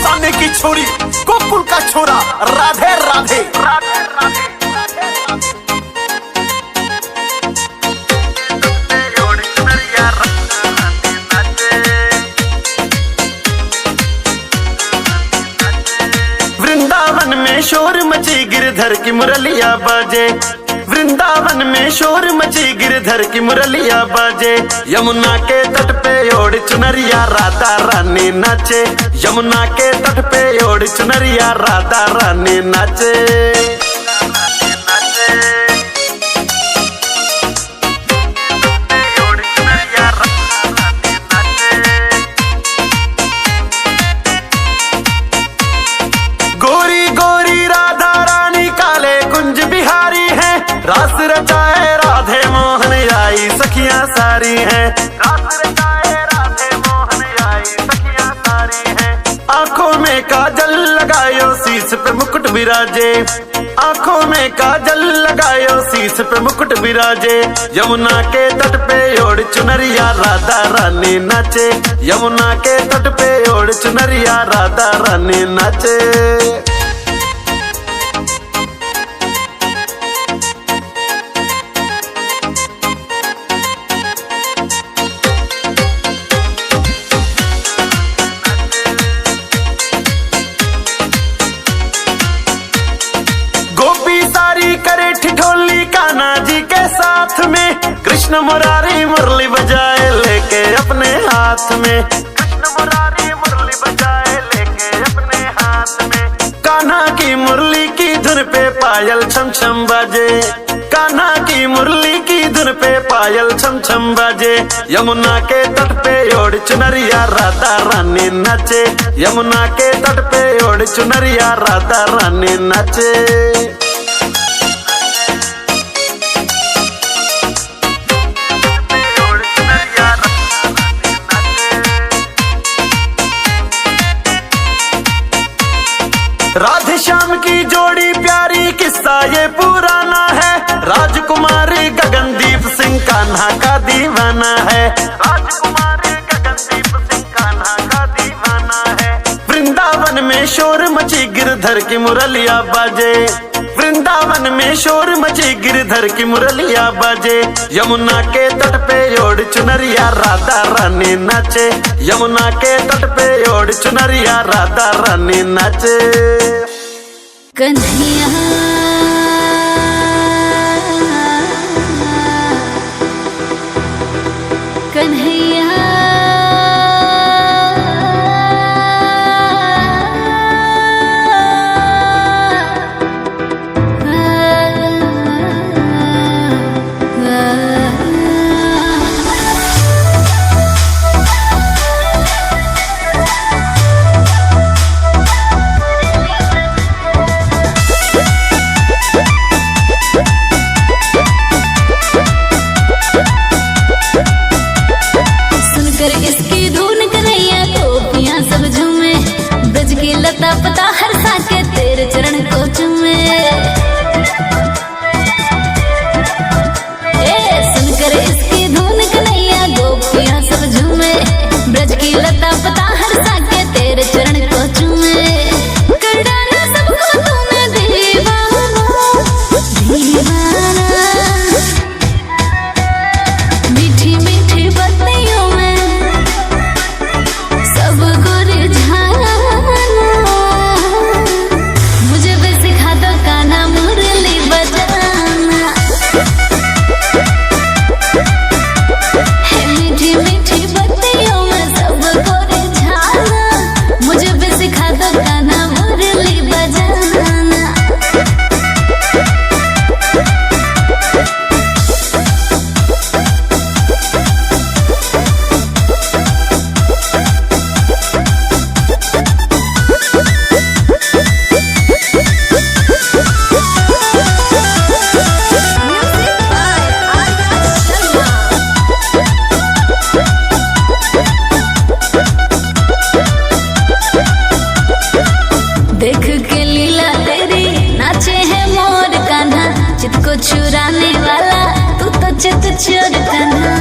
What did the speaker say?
अफसाने की छोरी, गोकुल का छोरा, राधे राधे राधे राधे। वृंदावन में शोर मची गिरधर की मुरलिया बाजे, वृंदावन में शोर मची गिरधर की मुरलिया बाजे। यमुना के तट पे ओढ़ चुनरिया राधा रानी नाचे, यमुना के तट पे ओढ़ चुनरिया राधा रानी नाचे। गोरी गोरी राधा रानी काले कुंज बिहारी है, रास रचाए राधे मोहन आई सखियां सारी हैं, रास रचाए राधे मोहन आई सखियां सारी हैं। आंखों में काजल लगायो शीश पे मुकुट विराजे, आंखों में काजल लगायो शीश पे मुकुट विराजे। यमुना के तट पे ओढ़ चुनरिया राधा रानी नाचे, यमुना के तट पे ओढ़ चुनरिया राधा रानी नाचे। करे ठिठोली कान्हा जी के साथ में, कृष्ण मुरारी मुरली बजाए लेके अपने हाथ में, कृष्ण मुरारी मुरली बजाए लेके अपने हाथ में। कान्हा की मुरली की धुन पे पायल छम छम बाजे, कान्हा की मुरली की धुन पे पायल छम छम बाजे। यमुना के तट पे ओढ़ चुनरिया राधा रानी नाचे, यमुना के तट पे ओढ़ चुनरिया राधा रानी नाचे। राधे श्याम की जोड़ी प्यारी किस्सा ये पुराना है, राजकुमारी गगनदीप सिंह कान्हा का दीवाना है, राजकुमारी गगनदीप सिंह कान्हा का दीवाना है। वृंदावन में शोर मची गिरधर की मुरलिया बाजे, वृंदावन में शोर मची गिरधर की मुरलिया बाजे। यमुना के तट पे ओढ़ चुनरिया राधा रानी नाचे, यमुना के तट पे ओढ़ चुनरिया राधा रानी नाचे। कन्हैया कन्हैया इसकी धुन कन्हैया गोपियां सब झूमे, ब्रज की लता पता हर साके तेरे चरण को चूमे। सुनकर इसकी धुन कन्हैया गोपियां सब झूमे, ब्रज की लता पता हर साके तेरे चरण को चूमे। कर डाला सबको तूने दीवाना दीवाना, मीठी मीठी बत्तियों में मुझे भी सिखा दो कान्हा मुरली बजाना, मीठी मीठी बत्तियों में सबको रिझाना, मुझे भी सिखा दो कान्हा मुरली बजाना। देख के लीला तेरी नाचे है मोर कान्हा, चित को चुराने वाला तू तो चित चोर कान्हा।